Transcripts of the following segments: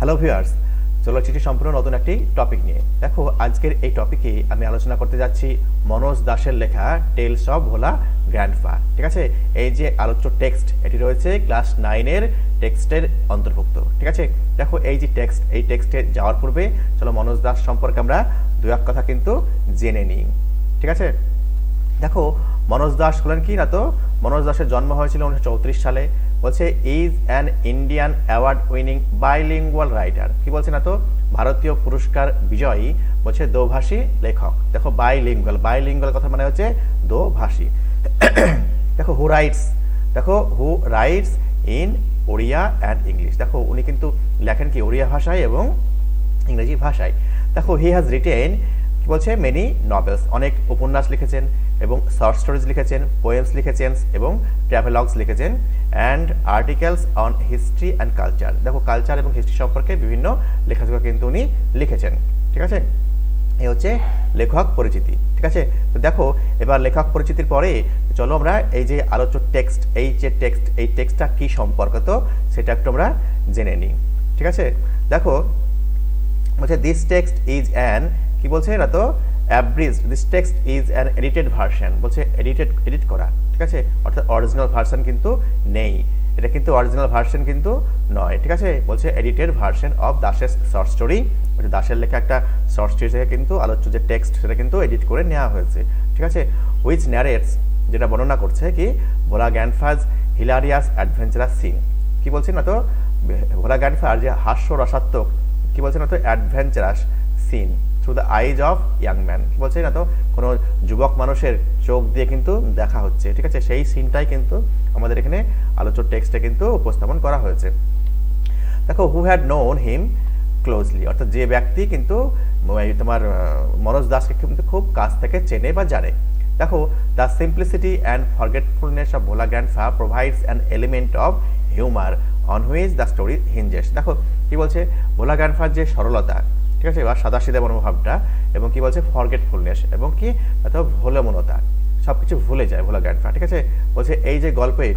Hello viewers, চলো চিঠি সম্পূর্ণ নতুন একটি টপিক নিয়ে। দেখো আজকের এই টপিকে আমি আলোচনা করতে যাচ্ছি মনোজ দাসের লেখা টেলস অফ ভোলা গ্র্যান্ডপা। ঠিক আছে, এই যে আলোচ্য টেক্সট এটি রয়েছে ক্লাস 9-এর টেক্সটের অন্তর্ভুক্ত। ঠিক আছে, দেখো এই যে টেক্সট, এই টেক্সটে যাওয়ার পূর্বে চলো মনোজ দাস সম্পর্কে আমরা দু এক কথা কিন্তু জেনে নিই। ঠিক আছে, দেখো মনোজ দাস হলেন কি না, তো মনোজ দাসের জন্ম হয়েছিল 1934 সালে। বলছে is an Indian award winning bilingual writer. কি বলছে না, তো ভারতীয় পুরস্কার বিজয়ী বলছে দোভাষী লেখক। দেখো বাইলিঙ্গুয়াল কথা মানে হচ্ছে দোভাষী। দেখো who writes in Odia and English. দেখো উনি কিন্তু লেখেন কি ওড়িয়া ভাষায় এবং ইংরেজি ভাষায়। দেখো হি হ্যাজ রিটেন কি বলছে মেনি নভেলস, অনেক উপন্যাস লিখেছেন এবং শর্ট স্টোরিজ লিখেছেন, পোয়েমস লিখেছেন এবং ট্রাভেলগস লিখেছেন and articles on history and culture. দেখো কালচার এবং হিস্ট্রি সম্পর্কে বিভিন্ন লেখাজোখা কিন্তু উনি লিখেছেন। ঠিক আছে, এই হচ্ছে লেখক পরিচিতি। ঠিক আছে, তো দেখো এবার লেখক পরিচিতির পরে চলো আমরা এই যে আলোচ্য টেক্সট, এই টেক্সটটা কি সম্পর্কিত সেটা একটু আমরা জেনে নিই। ঠিক আছে, দেখো বলছে দিস টেক্সট ইজ অ্যান, কি বলছে না, তো অ্যাব্রিজড, this text is an edited version. বলছে এডিট করা। ঠিক আছে, অর্থাৎ অরিজিনাল ভার্সন কিন্তু নেই, এটা কিন্তু অরিজিনাল ভার্সন কিন্তু নয়। ঠিক আছে, বলছে এডিটেড ভার্সন অফ দাসের শর্ট স্টোরি। দাসের লেখা একটা শর্ট স্টোরি থেকে কিন্তু আলোচ্য যে টেক্সট সেটা কিন্তু এডিট করে নেওয়া হয়েছে। ঠিক আছে, হুইচ ন্যারেটস, যেটা বর্ণনা করছে কি ভোলা গ্র্যান্ডফাজ হিলারিয়াস অ্যাডভেঞ্চারাস সিন। কি বলছে না, তো ভোলা গ্র্যান্ডফার যে হাস্যরসাত্মক কি বলছে না, তো adventurous scene through the eyes of young man. কি বলছে না, তো কোনো যুবক মানুষের চোখ দিয়ে কিন্তু দেখা হচ্ছে। ঠিক আছে, সেই সিনটাই কিন্তু আমাদের এখানে আলোচ্য টেক্সটে কিন্তু উপস্থাপন করা হয়েছে। দেখো who had known him closely, অর্থাৎ যে ব্যক্তি কিন্তু তোমার মনোজ দাসকে কিন্তু খুব কাছ থেকে চেনে বা জানে। দেখো the simplicity and forgetfulness of Bhola grandpa provides an element of humour on which the story hinges. দেখো কি বলছে ভোলা গ্র্যান্ডপার যে সরলতা, ঠিক আছে, বা সাদাসিধা মনোভাবটা, এবং কি বলছে ফরগেটফুলনেস, এবং কি ভোলেমনতা, সব কিছু ভুলে যায় ভোলা গ্র্যান্ডপা। ঠিক আছে, বলছে এই যে গল্পে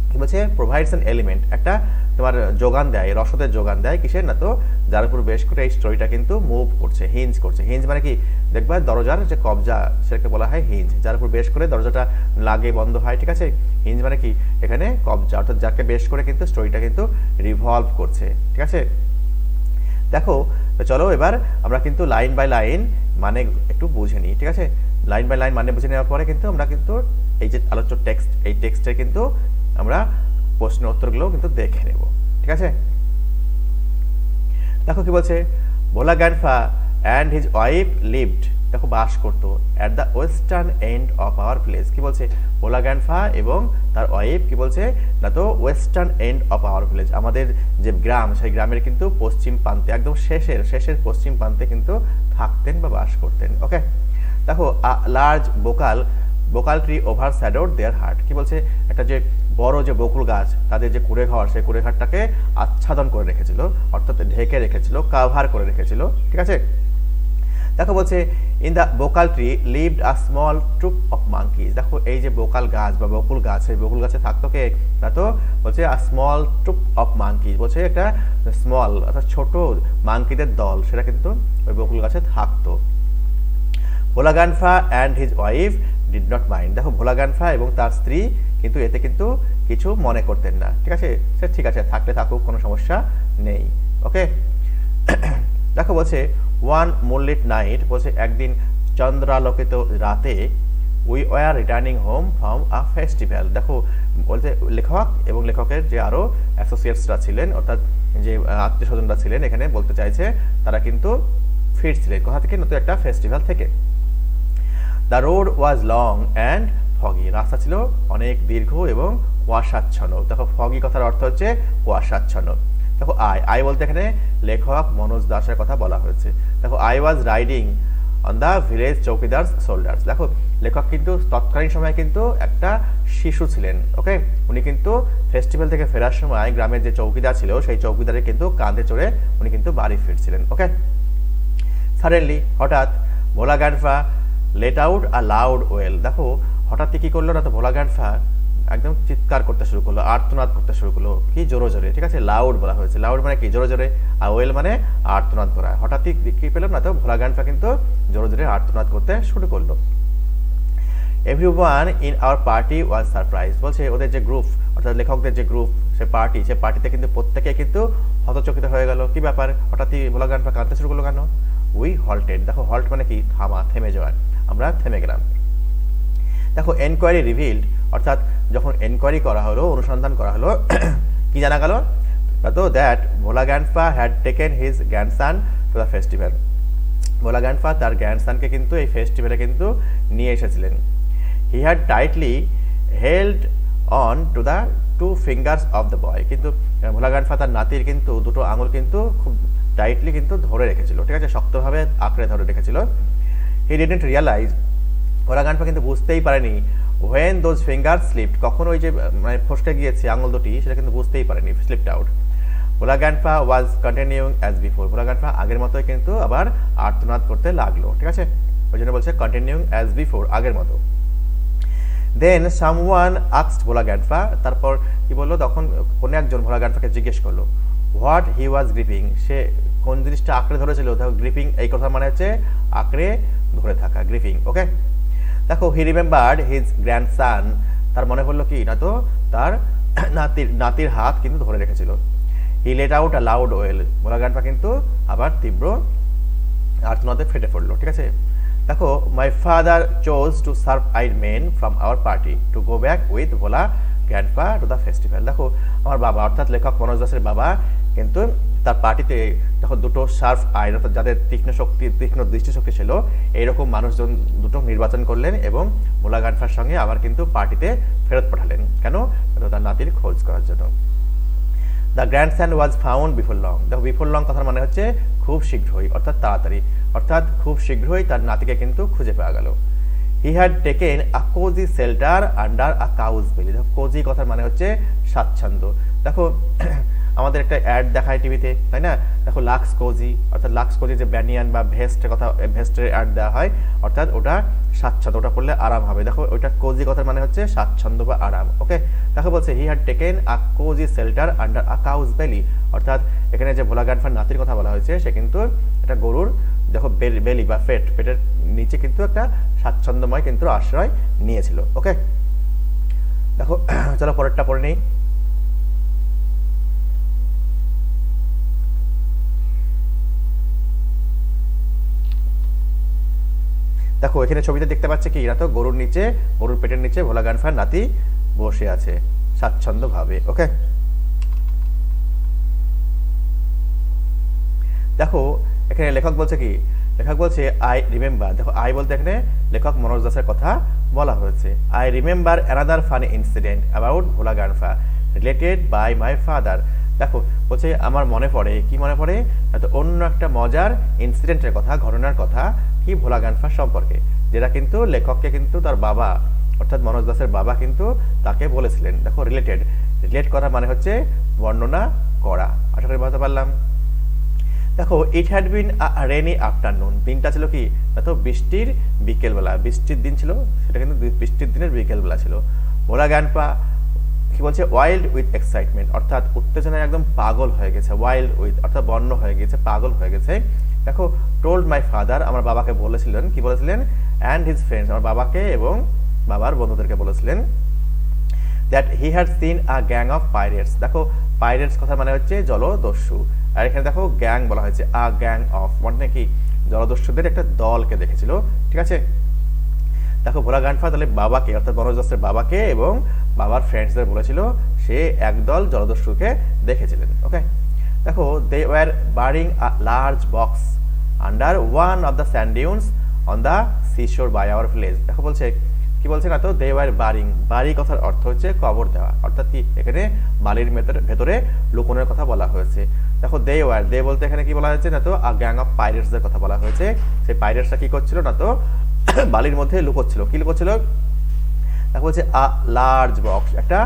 কি বলছে প্রোভাইডস অ্যান এলিমেন্ট, একটা তোমার যোগান দেয়, রসদের যোগান দেয় কিসের না, তো যার উপর বেশ করে এই স্টোরিটা কিন্তু মুভ করছে, হিঞ্জ করছে। হিঞ্জ মানে কি দেখবা দরজার যে কবজা সেটাকে বলা হয় হিঞ্জ, যার উপর বেশ করে দরজাটা লাগে বন্ধ হয়। ঠিক আছে, হিঞ্জ মানে কি এখানে কবজা, অর্থাৎ যাকে বেশ করে কিন্তু স্টোরিটা কিন্তু রিভলভ করছে। ঠিক আছে, দেখো চলো এবার আমরা কিন্তু লাইন বাই লাইন মানে একটু বুঝে নিই। ঠিক আছে, লাইন বাই লাইন মানে বুঝে নেওয়ার পরে কিন্তু আমরা কিন্তু এই যে আলোচ্য টেক্সট, এই টেক্সটে কিন্তু আমরা প্রশ্ন উত্তরগুলো কিন্তু দেখে নেব। ঠিক আছে, দেখো কি বলছে Bhola grandpa and his wife lived, দেখো বাস করতো at the western end of our village. কি বলছে ভোলা গ্র্যান্ডপা এবং তার ওয়াইফ কি বলছে না, তো western end of our village, আমাদের যে গ্রাম সেই গ্রামের কিন্তু পশ্চিম প্রান্তে, একদম শেষের পশ্চিম প্রান্তে কিন্তু থাকতেন বা বাস করতেন। ওকে, দেখো লার্জ বোকাল ট্রি ওভার শ্যাডোড দেয়ার হার্ট। কি বলছে একটা যে বড় যে বকুল গাছ তাদের যে কুড়ে ঘর, সেই কুড়ে ঘরটাকে আচ্ছাদন করে রেখেছিল, অর্থাৎ ঢেকে রেখেছিল, কাভার করে রেখেছিল। ঠিক আছে, দেখো বলছে in the bakul tree lived a small troop of monkeys. দেখো এই যে বোকাল গাছ বা বকুল গাছ, সেই বকুল গাছে থাকতো কে না, তো বলছে a small troop of monkeys, বলছে একটা স্মল অর্থাৎ ছোট মাঙ্কিদের দল, সেটা কিন্তু ওই বকুল গাছে থাকতো। Bhola grandpa and his wife did not mind. দেখো ভোলা গ্র্যান্ডপা এবং তার স্ত্রী কিন্তু এতে কিন্তু কিছু মনে করতেন না। ঠিক আছে, সে ঠিক আছে থাকলে থাকুক, কোনো সমস্যা নেই। ওকে, দেখো বলছে ওয়ান মুনলিট নাইট, বলছে একদিন চন্দ্রালোকিত রাতে we were returning home from a festival. দেখো বলছে লেখক এবং লেখকের যে আরো অ্যাসোসিয়েটসরা ছিলেন, অর্থাৎ যে আত্মীয় স্বজনরা ছিলেন, এখানে বলতে চাইছে তারা কিন্তু ফিরছিলেন কোথা থেকে, নতুন একটা ফেস্টিভ্যাল থেকে। The road was long and foggy, রাস্তা ছিল অনেক দীর্ঘ এবং কুয়াশাচ্ছন্ন। দেখো ফগি কথার অর্থ হচ্ছে কুয়াশাচ্ছন্ন। দেখো আই বলতে এখানে লেখক মনোজ দাসের কথা বলা হয়েছে। দেখো I was riding on the village চৌকিদার শোল্ডার্স। দেখো লেখক কিন্তু তৎকালীন সময়ে কিন্তু একটা শিশু ছিলেন। ওকে, উনি কিন্তু ফেস্টিভ্যাল থেকে ফেরার সময় গ্রামের যে চৌকিদার ছিল সেই চৌকিদারের কিন্তু কাঁধে চড়ে উনি কিন্তু বাড়ি ফিরছিলেন। ওকে, সাডেনলি হঠাৎ Bhola grandpa let out a loud wail. দেখো হঠাৎ কি করলো না, তো ভোলা গ্র্যান্ডপা একদম চিৎকার করতে শুরু করলো, আর্তনাদ করতে শুরু করলো, কি জোরে জোরে, ঠিক আছে, লাউড বলা হয়েছে। লাউড মানে কি, জোরে জোরে, আর ওয়েল মানে আর্তনাদ করা। হঠাৎই কি পেলাম না তো, ভোলা গ্র্যান্ডপা কিন্তু জোরে জোরে আর্তনাদ করতে শুরু করলো। Everyone in our party was surprise, বলছে ওদের যে গ্রুপ, অর্থাৎ লেখকদের যে গ্রুপ, সে পার্টিতে কিন্তু প্রত্যেকে কিন্তু হতচকিত হয়ে গেল। কি ব্যাপার, হঠাৎই ভোলা গ্র্যান্ডপা কাঁদতে শুরু করলো কেন? উই হল্টেড, দেখো হল্ট মানে কি, থামা, থেমে যাওয়া, আমরা থেমে গেলাম। দেখো এনকোয়ারি রিভিল্ড, অর্থাৎ যখন এনকোয়ারি করা হলো, অনুসন্ধান করা হলো, কি জানা গেল তো, that Bhola grandpa had taken his grandson to the festival, Bhola grandpa তার গ্র্যান্ডসানকে কিন্তু এই ফেস্টিভ্যালে কিন্তু নিয়ে এসেছিলেন। He had tightly held on to the two fingers of the boy, কিন্তু ভোলা গ্র্যান্ডপা তার নাতির কিন্তু দুটো আঙুল কিন্তু খুব টাইটলি কিন্তু ধরে রেখেছিল, ঠিক আছে, শক্তভাবে আঁকড়ে ধরে রেখেছিল। He didn't realise, Bhola grandpa কিন্তু বুঝতেই পারেনি, when those fingers slipped, কখন ওই যে মানে ফসকে গিয়েছে আঙুল দুটি, সেটা কিন্তু বুঝতেই পারেনি, slipped out. Bhola grandpa was continuing as before, Bhola grandpa আগের মতোই কিন্তু আবার আর্তনাদ করতে লাগলো, ঠিক আছে, ওই জন্য বলছে continuing as before, আগের মতো। Then someone asked ভোলা গ্র্যান্ডপা, তারপর কি বললো, তখন কোন একজন ভোলা গ্র্যান্ডপাকে জিজ্ঞেস করলো what he was gripping, সে কোন জিনিসটা আঁকড়ে ধরেছিল। দেখো গ্রিপিং এই কথা মানে হচ্ছে আঁকড়ে ধরে থাকা, গ্রিপিং, ওকে। দেখো হি রিমেম্বার্ড হিজ গ্র্যান্ডসান, তার মনে পড়লো কি না তো, তার নাতির হাত কিন্তু ধরে রেখেছিল। He let out a loud wail, Bhola grandpa কিন্তু আবার তীব্র আর্তনাদে ফেটে পড়লো, ঠিক আছে। দেখো my father chose to serve eyed men from our party to go back with Bhola grandpa to the festival. দেখো আমার বাবা, অর্থাৎ লেখক মনোজ দাসের বাবা, কিন্তু তার পার্টিতে যখন দুটো শার্প আইন, অর্থাৎ যাদের তীক্ষ্ণ দৃষ্টিশক্তি ছিল, এইরকম মানুষজন দুটো নির্বাচন করলেন এবং ভোলা গ্র্যান্ডপার সঙ্গে আবার কিন্তু পার্টিতে ফেরত পাঠালেন। কেন? তার নাতির খোঁজ করার জন্য। The grandson was found before long, দেখো বিফোর লং কথার মানে হচ্ছে খুব শীঘ্রই, অর্থাৎ তাড়াতাড়ি, অর্থাৎ খুব শীঘ্রই তার নাতিকে কিন্তু খুঁজে পাওয়া গেল। He had taken a cosy shelter under a cow's belly, দেখো কোজি কথার মানে হচ্ছে স্বাচ্ছন্দ্য। দেখো আমাদের একটা অ্যাড দেখায় টিভিতে, তাই না, দেখো লাক্স কোজি, অর্থাৎ লাক্স কোজি যে ব্যানিয়ান বা ভেস্টের কথা, ভেস্টের অ্যাড দেওয়া হয়, অর্থাৎ ওটা স্বাচ্ছন্দ্য, ওটা পড়লে আরাম হবে। দেখো ওইটা কোজি কথার মানে হচ্ছে স্বাচ্ছন্দ্য বা আরাম, ওকে। দেখো বলছে he had taken a cosy shelter under a cow's belly, অর্থাৎ এখানে যে ভোলা গ্র্যান্ডপার নাতির কথা বলা হয়েছে, সে কিন্তু এটা গরুর, দেখো বেলি বা পেটের নিচে কিন্তু একটা স্বাচ্ছন্দ্যময় কিন্তু আশ্রয় নিয়েছিল, ওকে। দেখো চলো পরেরটা পড়ে নেই। দেখো এখানে ছবিতে দেখতে পাচ্ছে কি না তো, গরুর নিচে, গরুর পেটের নিচে ভোলা গ্র্যান্ডপার নাতি বসে আছে স্বাচ্ছন্দ্য ভাবে, ওকে। দেখো এখানে লেখক বলছে কি, লেখক বলছে আই রিমেম্বার, দেখো আই বলতে এখানে লেখক মনোজ দাসের কথা বলা হয়েছে। I remember another funny incident about Bhola grandpa related by my father, দেখো বলছে আমার মনে পড়ে, কি মনে পড়ে, তো অন্য একটা মজার ইনসিডেন্টের কথা, ঘটনার কথা, কি ভোলা গ্র্যান্ডপার সম্পর্কে, যেটা কিন্তু লেখককে কিন্তু তার বাবা, অর্থাৎ মনোজ দাসের বাবা কিন্তু তাকে বলেছিলেন। দেখো রিলেট করা মানে হচ্ছে বর্ণনা করা, আশা করি বুঝতে পারলাম। দেখো it had been rainy afternoon, দিনটা ছিল কি তো বৃষ্টির বিকেলবেলা, বৃষ্টির দিন ছিল, সেটা কিন্তু বৃষ্টির দিনের বিকেলবেলা ছিল। ভোলা গ্র্যান্ডপা কি বলছে, ওয়াইল্ড উইথ এক্সাইটমেন্ট, অর্থাৎ উত্তেজনায় একদম পাগল হয়ে গেছে, ওয়াইল্ড উইথ অর্থাৎ বন্য হয়ে গেছে, পাগল হয়ে গেছে। দেখো টোল্ড মাই ফাদার, আমার বাবাকে বলেছিলেন, কি বলেছিলেন, অ্যান্ড হিজ ফ্রেন্ডস, আমার বাবাকে এবং বাবার বন্ধুদেরকে বলেছিলেন, that he had seen a gang of pirates, দেখো পাইরেটস কথা মানে হচ্ছে জলদস্যু, আর এখানে দেখো গ্যাং বলা হয়েছে, আ গ্যাং অফ মানে কি, জলদস্যুদের একটা দলকে দেখেছিল, ঠিক আছে। দেখো ভোলা গ্র্যান্ডপা তাহলে বাবাকে, অর্থাৎ মনোজ দাসের বাবাকে এবং বাবার ফ্রেন্ডসদের বলেছিল সে একদল জলদস্যুকে দেখেছিলেন, ওকে। দেখো they were burying a large box under one of the sand dunes on the seashore by our village, দেখো বলছে কি বলছে না তো, দে ওয়ার বারিং, বাড়ি কথার অর্থ হচ্ছে কবর দেওয়া, অর্থাৎ কি এখানে বালির ভেতরে লুকোনোর কথা বলা হয়েছে। দেখো দে ওয়ার, দে বলতে এখানে কি বলা হয়েছে না তো, আ গ্যাং অফ পাইরেটসদের কথা বলা হয়েছে। সেই পাইরেটসরা কি করছিল না তো, বালির মধ্যে লুকোচ্ছিল, কি লুকোচ্ছিল, দেখো বলছে আ লার্জ বক্স, একটা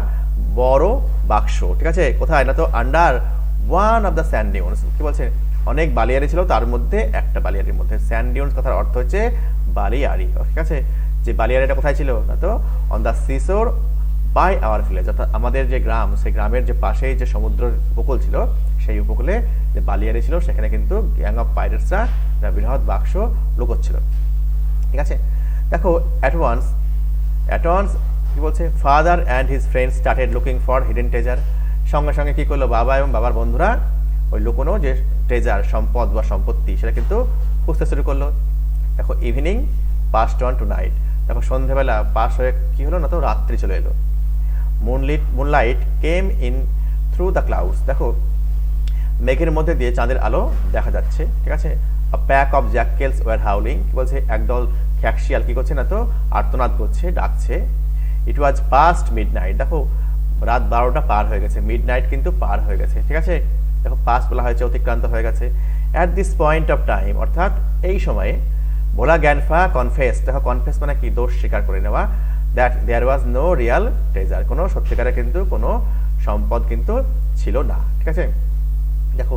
বড় বাক্স, ঠিক আছে, কোথায় না তো, under one of the sand dunes, কি বলছে, অনেক বালিয়াড়ি ছিল, তার মধ্যে একটা বালিয়াড়ির মধ্যে, স্যান্ড ডিউনস কথার অর্থ হচ্ছে বালিয়াড়ি, ঠিক আছে, যে বালিয়াড়িটা কোথায় ছিল না তো, on the seashore by our village, অর্থাৎ আমাদের যে গ্রাম, সেই গ্রামের যে পাশেই যে সমুদ্র উপকূল ছিল, সেই উপকূলে যে বালিয়াড়ি ছিল, সেখানে কিন্তু গ্যাং অফ পাইরেটসরা বৃহৎ বাক্স লুকোচ্ছিল। ঠিক আছে, দেখো অ্যাট ওয়ান্স কি বলছে, father and his friends started looking for hidden treasure. সঙ্গে সঙ্গে কি করলো, বাবা এবং বাবার বন্ধুরা ওই লুকোনো যে ট্রেজার, সম্পদ বা সম্পত্তি, সেটা কিন্তু খুঁজতে শুরু করলো। দেখো evening passed on to night, দেখো সন্ধ্যেবেলা পাস হয়ে কি হলো না, তো রাত্রি চলে এলো। Moonlight came in through the clouds, দেখো মেঘের মধ্যে দিয়ে চাঁদের আলো দেখা যাচ্ছে। ঠিক আছে, a pack of jackals were howling, কি বলছে, একদল খ্যাকশিয়াল কি করছে না, তো আর্তনাদ করছে, ডাকছে। ইট ওয়াজ পাস্ট মিডনাইট, দেখো রাত 12টা পার হয়ে গেছে, মিডনাইট কিন্তু পার হয়ে গেছে। ঠিক আছে, দেখো পাস্ট বলা হয়েছে, অতিক্রান্ত হয়ে গেছে। At this point of time, অর্থাৎ এই সময়ে ভোলা গ্যানফা কনফেস, দেখো কনফেস মানে কি, দোষ স্বীকার করে নেওয়া, that there was no real treasure, কোনো সত্যিকারের কিন্তু কোনো সম্পদ কিন্তু ছিল না। ঠিক আছে, দেখো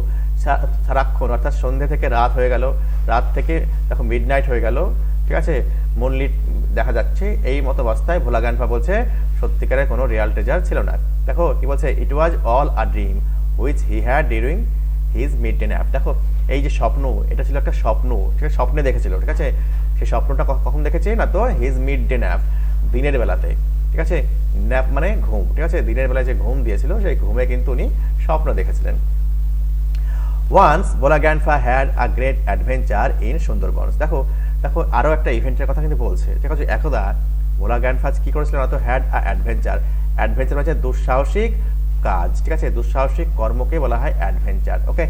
সারাক্ষণ, অর্থাৎ সন্ধ্যে থেকে রাত হয়ে গেল, রাত থেকে দেখো মিডনাইট হয়ে গেল। ঠিক আছে, মুনলিট দেখা যাচ্ছে, এই মতো অবস্থায় ভোলা গ্যানফা বলছে সত্যিকারের কোনো রিয়াল ট্রেজার ছিল না। দেখো কি বলছে, it was all a dream which he had during his mid day nap, দেখো এই যে স্বপ্ন, এটা ছিল একটা স্বপ্ন। ঠিক আছে, স্বপ্নে দেখেছিল। ঠিক আছে, সেই স্বপ্নটা কখন দেখেছে না, তো হিজ মিড ডে ন্যাপ, দিনের বেলাতে। ঠিক আছে, ন্যাপ মানে ঘুম। ঠিক আছে, দিনের বেলায় যে ঘুম দিয়েছিল, সেই ঘুমে কিন্তু উনি স্বপ্ন দেখেছিলেন। Once Bhola grandpa had a great adventure in Sundarbans, দেখো দেখো আরও একটা ইভেন্টের কথা কিন্তু বলছে। ঠিক আছে, একদা ভোলা গ্যানফা কি করেছিল না, তো হ্যাড আ অ্যাডভেঞ্চার, অ্যাডভেঞ্চার হচ্ছে দুঃসাহসিক কাজ। ঠিক আছে, দুঃসাহসিক কর্মকে বলা হয় অ্যাডভেঞ্চার। ওকে,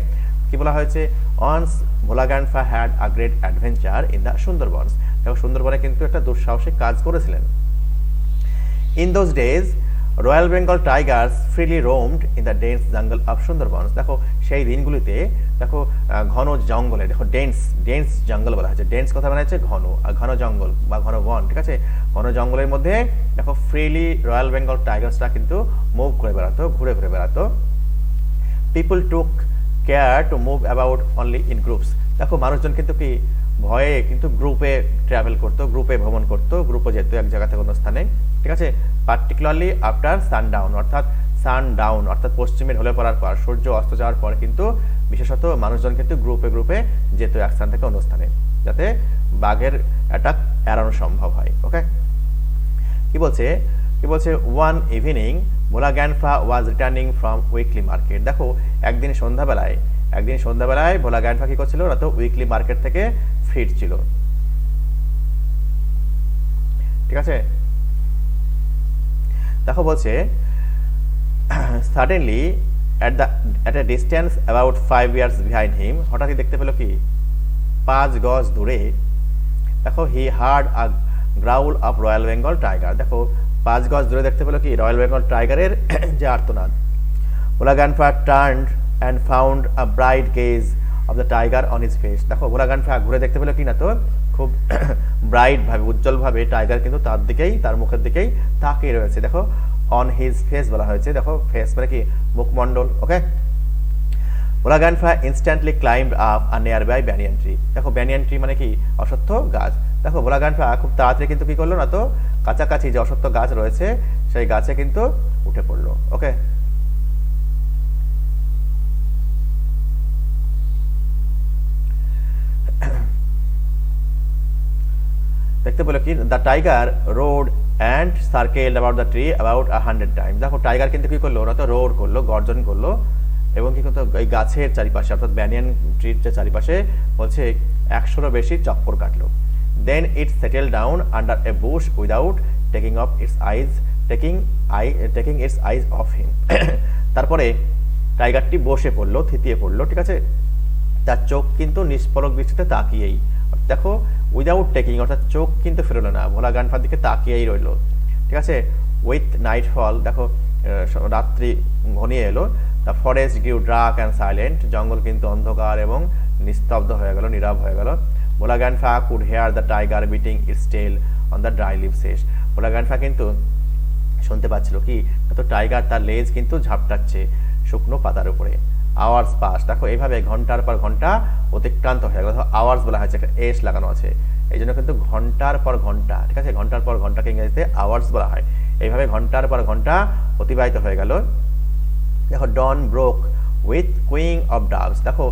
কি বলা হয়েছে, once Bhola grandpa had a great adventure in the Sundarbans, দেখো সুন্দরবনে কিন্তু একটা দুঃসাহসিক কাজ করেছিলেন। In those days royal Bengal tigers freely roamed in the dense jungle of Sundarbans, দেখো সেই দিনগুলিতে দেখো ঘন জঙ্গলে, দেখো ডেন্স জঙ্গল বলা হয়েছে, ডেন্স কথা মানে হচ্ছে ঘন, আর ঘন জঙ্গল বা ঘন বন। ঠিক আছে, ঘন জঙ্গলের মধ্যে দেখো ফ্রিলি রয়্যাল বেঙ্গল টাইগার্সরা কিন্তু মুভ করে বেড়াতো, ঘুরে ঘুরে বেড়াতো। People took care to move about only in groups, দেখো মানুষজন কিন্তু কি ভয়ে কিন্তু গ্রুপে ট্রাভেল করতো, গ্রুপে ভ্রমণ করতো, গ্রুপে যেত এক জায়গা থেকে অন্য স্থানে। ঠিক আছে, পার্টিকুলারলি আফটার সানডাউন, অর্থাৎ পশ্চিমে ঢলে পড়ার পর, সূর্য অস্ত যাওয়ার পর কিন্তু বিশেষত মানুষজন কিন্তু গ্রুপে গ্রুপে যেত এক স্থান থেকে অন্য স্থানে, যাতে বাঘের অ্যাটাক এড়ানো সম্ভব হয়। ওকে, কি বলছে one evening Bhola grandpa was returning from weekly market, দেখো একদিন সন্ধ্যাবেলায় ভোলা গ্যানফা কি করছিল না, তো উইকলি মার্কেট থেকে ফিরছিল। ঠিক আছে, দেখো বলছে suddenly at a distance about 5 yards behind him, হঠাৎই দেখতে পেল কি 5 গজ দূরে, দেখো he heard a growl of royal Bengal tiger, দেখো 5 গজ দূরে দেখতে পেল কি রয়্যাল বেঙ্গল টাইগারের যে আর্তনাদ। Bhola grandpa turned and found a bright gaze of the tiger on his face, দেখো ভোলা গ্যানফা ঘুরে দেখতে পেল কি না, তো খুব ব্রাইট ভাবে, উজ্জ্বল ভাবে টাইগার কিন্তু তার দিকেই, তার মুখের দিকেই তাকিয়ে রয়েছে। দেখো অন হিজ ফেস বলা হয়েছে, দেখো ফেস মানে কি মুখমণ্ডল। Okay, Bhola grandpa instantly climbed up a nearby banyan tree, দেখো ব্যানিয়ান ট্রি মানে কি অশ্বত্থ গাছ। দেখো ভোলা গ্যানফা খুব তাড়াতাড়ি কিন্তু কি করলো না, তো কাছাকাছি যে অশ্বত্থ গাছ রয়েছে সেই গাছে কিন্তু উঠে পড়লো। ওকে, দেখতে পেলো কি the tiger roared and circled about the tree about 100 times, দেখো টাইগার কিন্তু কি করলো না, তো রোড করলো, গর্জন করলো, এবং কি করতো এই গাছের চারিপাশে, অর্থাৎ ব্যানিয়ান ট্রির যে চারিপাশে বলছে 100-এরও বেশি চক্কর কাটলো। Then it settle down under a bush without taking its eyes off him, তারপরে টাইগারটি বসে পড়লো, থিতিয়ে পড়লো। ঠিক আছে, তার চোখ কিন্তু নিষ্পলক দৃষ্টিতে তাকিয়েই, দেখো উইদাউট টেকিং, অর্থাৎ চোখ কিন্তু ফেরোলো না, ভোলা গ্যানফার দিকে তাকিয়েই রইলো। ঠিক আছে, উইথ নাইটফল, দেখো রাত্রি ঘনিয়ে এলো। The forest গ্রিউ dark and silent, জঙ্গল কিন্তু অন্ধকার এবং নিস্তব্ধ হয়ে গেল, নীরব হয়ে গেল। Bhola grandpa could hear the tiger beating its tail on the dry leaves শেষ, ভোলা গ্যানফা কিন্তু শুনতে পাচ্ছিল কি, তো টাইগার তার লেজ কিন্তু ঝাপটাচ্ছে শুকনো পাতার উপরে। আওয়ার্স পাস, দেখো এইভাবে ঘন্টার পর ঘন্টা অতিক্রান্ত হয়ে গেল, আওয়ার্স বলা হয়েছে, একটা এস লাগানো আছে, এই জন্য কিন্তু ঘন্টার পর ঘন্টা। ঠিক আছে, ঘন্টার পর ঘন্টাকে ইংরেজিতে আওয়ার্স বলা হয়। এইভাবে ঘন্টার পর ঘন্টা অতিবাহিত হয়ে গেল। দেখো ডন ব্রোক উইথ কুইং অফ ডাভস, দেখো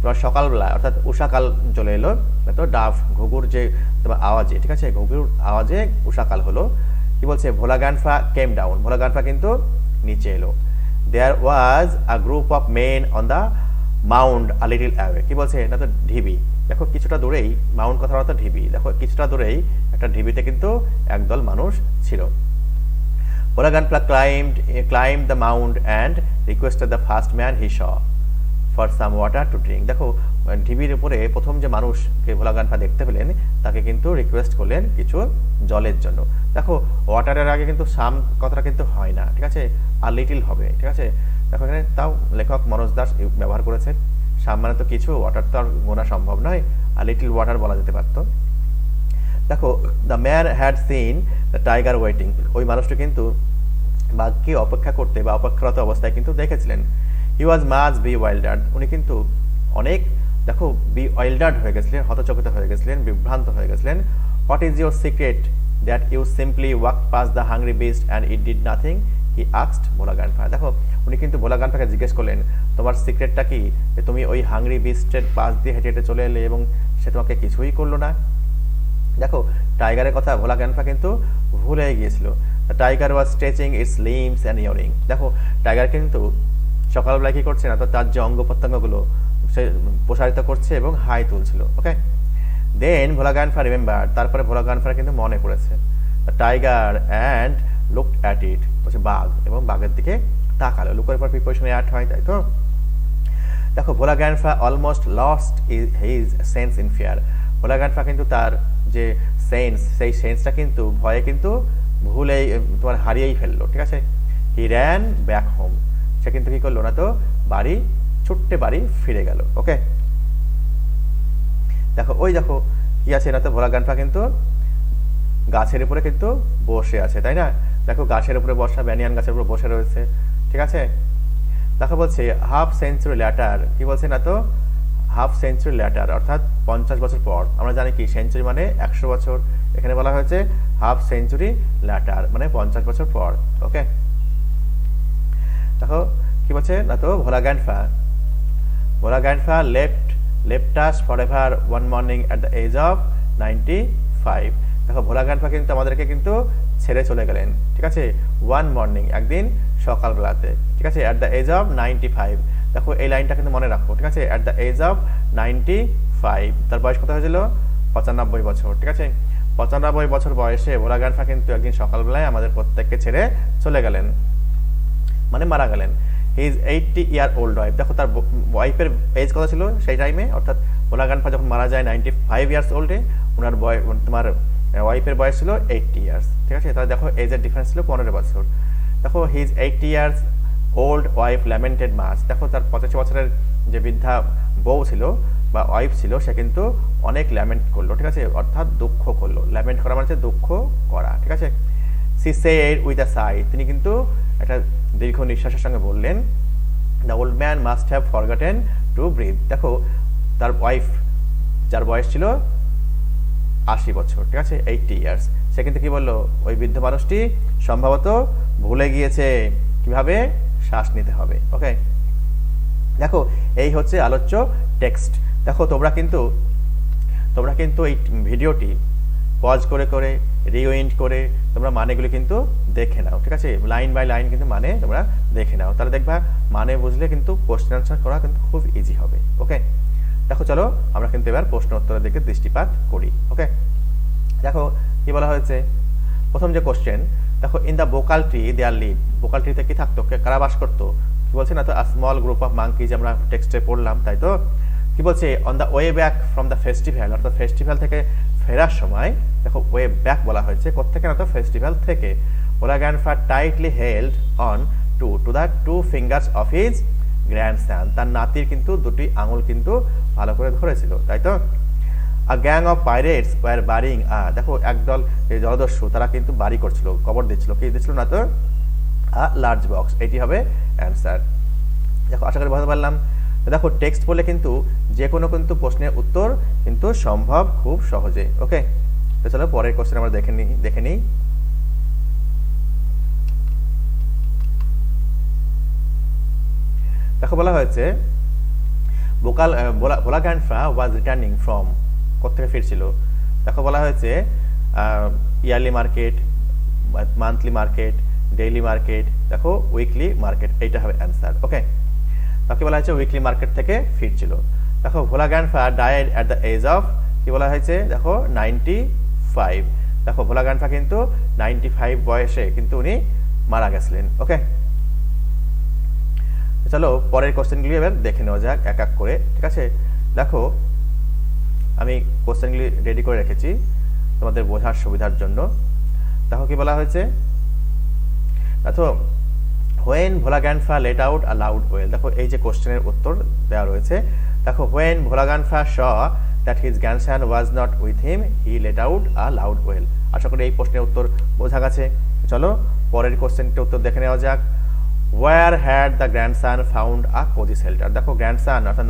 তোমার সকালবেলা অর্থাৎ উষাকাল চলে এলো, তো ডাভ ঘুঘুর যে তোমার আওয়াজে, ঠিক আছে, ঘুঘুর আওয়াজে উষাকাল হলো। কি বলছে, Bhola grandpa came down, Bhola grandpa কিন্তু নিচে এলো। There was a group of men on the mount a little away, কি বলছে না তো ঢিবি, দেখো কিছুটা দূরেই, মাউন্ট কথার অর্থ ঢিবি, দেখো কিছুটা দূরেই একটা ঢিবিতে কিন্তু একদল মানুষ ছিল। ভোলা grandpa climbed the mound and requested the first man he saw for some water to drink, দেখো ঢিবির উপরে প্রথম যে মানুষকে ভোলা গ্র্যান্ডপা দেখতে পেলেন তাকে কিন্তু রিকোয়েস্ট করলেন কিছু জলের জন্য। দেখো ওয়াটারের আগে কিন্তু সাম কথাটা কিন্তু হয় না, ঠিক আছে, আর লিটিল হবে, ঠিক আছে। দেখো এখানে তাও লেখক মনোজ দাস ব্যবহার করেছেন, সাম মানে তো কিছু, ওয়াটার তো আর গোনা সম্ভব নয়, আর লিটিল ওয়াটার বলা যেতে পারতো। দেখো the man had seen the tiger waiting, ওই মানুষটা কিন্তু বাঘকে অপেক্ষা করতে বা অপেক্ষারত অবস্থায় কিন্তু দেখেছিলেন। হি ওয়াজ মাচ বি ওয়াইল্ডার্ড, উনি কিন্তু অনেক দেখো বি ওয়াইল্ডার্ড হয়ে গেছিলেন, হতচকিত হয়ে গেছিলেন, বিভ্রান্ত হয়ে গেছিলেন। What is your secret that you simply walk past the hungry beast and it did nothing, he asked Bhola grandpa, দেখো উনি কিন্তু ভোলা গ্র্যান্ডপাকে জিজ্ঞেস করলেন তোমার সিক্রেটটা কি, যে তুমি ওই হাংরি বিস্টের পাশ দিয়ে হেঁটে হেঁটে চলে এলে এবং সে তোমাকে কিছুই করলো না। দেখো টাইগারের কথা ভোলা গ্র্যান্ডপা কিন্তু ভুলে গিয়েছিল। Tiger was stretching it's limbs and earring, দেখো টাইগার কিন্তু সকালবেলা কি করছে না তো তার যে অঙ্গ প্রত্যঙ্গগুলো সে প্রসারিত করছে এবং হাই তুলছিল। ওকে, দেন ভোলা গ্র্যান্ডপা রিমেম্বার, তারপরে ভোলা গ্র্যান্ডপা কিন্তু মনে পড়েছে tiger and looked at it, বলছে বাঘ, এবং বাঘের দিকে তাকালো, লুকের পর প্রিপোজিশনে অ্যাড হয়, তাই তো। দেখো Bhola grandpa almost lost his sense in fear, Bhola grandpa কিন্তু তার যে সেন্স, সেই সেন্সটা কিন্তু ভয়ে কিন্তু ভুলেই তোমার হারিয়েই ফেললো, ঠিক আছে। হি র্যান ব্যাক হোম, সে কিন্তু কি করলো না তো বাড়ি ছুট্টে বাড়ি ফিরে গেল। ওকে, দেখো ওই দেখো কি আছে না তো ভোলা গ্র্যান্ডপা কিন্তু গাছের উপরে কিন্তু বসে আছে, তাই না, দেখো গাছের উপরে বসা, ব্যানিয়ান গাছের উপরে বসে রয়েছে, ঠিক আছে। দেখো বলছে হাফ সেঞ্চুরি ল্যাটার, কি বলছে না তো হাফ সেঞ্চুরি ল্যাটার অর্থাৎ 50 বছর পর, আমরা জানি কি সেঞ্চুরি মানে 100 বছর, এখানে বলা হয়েছে হাফ সেঞ্চুরি ল্যাটার মানে 50 বছর পর। ওকে, দেখো কি বলছে না তো Bhola grandpa left us forever one morning at the age of 95, দেখো ভোলা গ্র্যান্ডপা কিন্তু আমাদেরকে কিন্তু ছেড়ে চলে গেলেন, ঠিক আছে, ওয়ান মর্নিং একদিন সকালবেলাতে, ঠিক আছে, অ্যাট দ্য এজ অফ 95, দেখো এই লাইনটা কিন্তু মনে রাখো, ঠিক আছে, অ্যাট দ্য এজ অফ 95, তার বয়স কত হয়েছিল 95 বছর, ঠিক আছে, 95 বছর বয়সে ভোলা গ্র্যান্ডপা কিন্তু একদিন সকালবেলায় আমাদের প্রত্যেককে ছেড়ে চলে গেলেন, মানে মারা গেলেন। হি ইজ 80 ইয়ার ওল্ড ওয়াইফ, দেখো তার ওয়াইফের এজ কত ছিল সেই টাইমে, অর্থাৎ ভোলা গ্র্যান্ডপা যখন মারা যায় 95 ইয়ার্স ওল্ডে, ওনার তোমার ওয়াইফের বয়স ছিল 80 ইয়ার্স, ঠিক আছে, তাহলে দেখো এজের ডিফারেন্স ছিল 15 বছর। দেখো he is 80 years old wife lamented much, দেখো তার 85 বছরের যে বৃদ্ধা বউ ছিল বা ওয়াইফ ছিল সে কিন্তু অনেক ল্যামেন্ট করলো, ঠিক আছে, অর্থাৎ দুঃখ করলো, ল্যামেন্ট করা মানে হচ্ছে দুঃখ করা, ঠিক আছে। সি সেড উইথ আ সাই, তিনি কিন্তু একটা দীর্ঘ নিঃশ্বাসের সঙ্গে বললেন the old man must have forgotten to breathe, দেখো তার ওয়াইফ যার বয়স ছিল 80 বছর, ঠিক আছে, 80 ইয়ার্স, সে কিন্তু কি বললো, ওই বৃদ্ধ মানুষটি সম্ভবত ভুলে গিয়েছে কিভাবে শ্বাস নিতে হবে। ওকে, দেখো এই হচ্ছে আলোচ্য টেক্সট। দেখো তোমরা কিন্তু এই ভিডিওটি পজ করে করে রিউইন্ড করে তোমরা মানেগুলো কিন্তু দেখে নাও, ঠিক আছে, লাইন বাই লাইন কিন্তু মানে তোমরা দেখে নাও, তাহলে দেখবা মানে বুঝলে কিন্তু কোশ্চেন আনসার করা কিন্তু খুব ইজি হবে। ওকে, দেখো চলো আমরা কিন্তু এবার প্রশ্ন উত্তরের দিকে দৃষ্টিপাত করি। ওকে, দেখো কি বলা হয়েছে, প্রথম যে কোশ্চেন, দেখো in the bakul tree there live, bakul ট্রিতে কি থাকতো, কারা বাস করতো, কি বলছে না তো a small group of monkeys, আমরা টেক্সটে পড়লাম, তাই তো। কি বলছে on the way back from the festival, অর্থাৎ ফেস্টিভ্যাল থেকে ফেরার সময়, দেখো ওয়ে ব্যাক বলা হয়েছে কোত্থেকে না তো ফেস্টিভ্যাল থেকে, Bhola grandpa tightly held on to the two fingers of his grandson, তার নাতির কিন্তু দুটি আঙুল কিন্তু ভালো করে ধরেছিল, তাই তো। A gang of pirates were barring, দেখো একদল জলদস্যু তারা কিন্তু বাড়ি করছিল, কবর দিচ্ছিল, কি দিচ্ছিল না তো আ লার্জ বক্স, এটি হবে অ্যান্সার। দেখো আশা করি বুঝতে পারলাম। দেখো টেক্সট পড়লে কিন্তু যে কোনো কিন্তু প্রশ্নের উত্তর কিন্তু সম্ভব খুব সহজে। ওকে, তো চলো পরের কোশ্চেন আমরা দেখে নিই। দেখো বলা হয়েছে ভোলা গ্র্যান্ডপা ওয়াজ রিটার্নিং ফ্রম, কোত্থেকে ফিরছিল। দেখো বলা হয়েছে yearly market, monthly market, daily market, দেখো উইকলি মার্কেট, এইটা হবে অ্যান্সার। ওকে, তাকে বলা হয়েছে উইকলি মার্কেট থেকে ফিরছিল। দেখো Bhola grandpa died at the age of, কি বলা হয়েছে দেখো 95। দেখো ভোলা গ্র্যান্ডপা কিন্তু 95 বয়সে কিন্তু উনি মারা গেছিলেন। ওকে, চলো পরের কোশ্চেনগুলি এবার দেখে নেওয়া যাক এক এক করে, ঠিক আছে। দেখো আমি কোশ্চেনগুলি রেডি করে রেখেছি তোমাদের বোঝার সুবিধার জন্য। দেখো কি বলা হয়েছে, দেখো when Bhola grandpa let out a loud wail, দেখো এই যে কোশ্চেনের উত্তর দেওয়া রয়েছে। দেখো when Bhola grandpa saw that his grandson was not with him he let out a loud wail. আশা করি এই প্রশ্নের উত্তর বোঝা গেছে। চলো পরের কোশ্চেনটির উত্তর দেখে নেওয়া যাক। War had the grandson found a cosy shelter, দেখো গ্র্যান্ডসন অর্থাৎ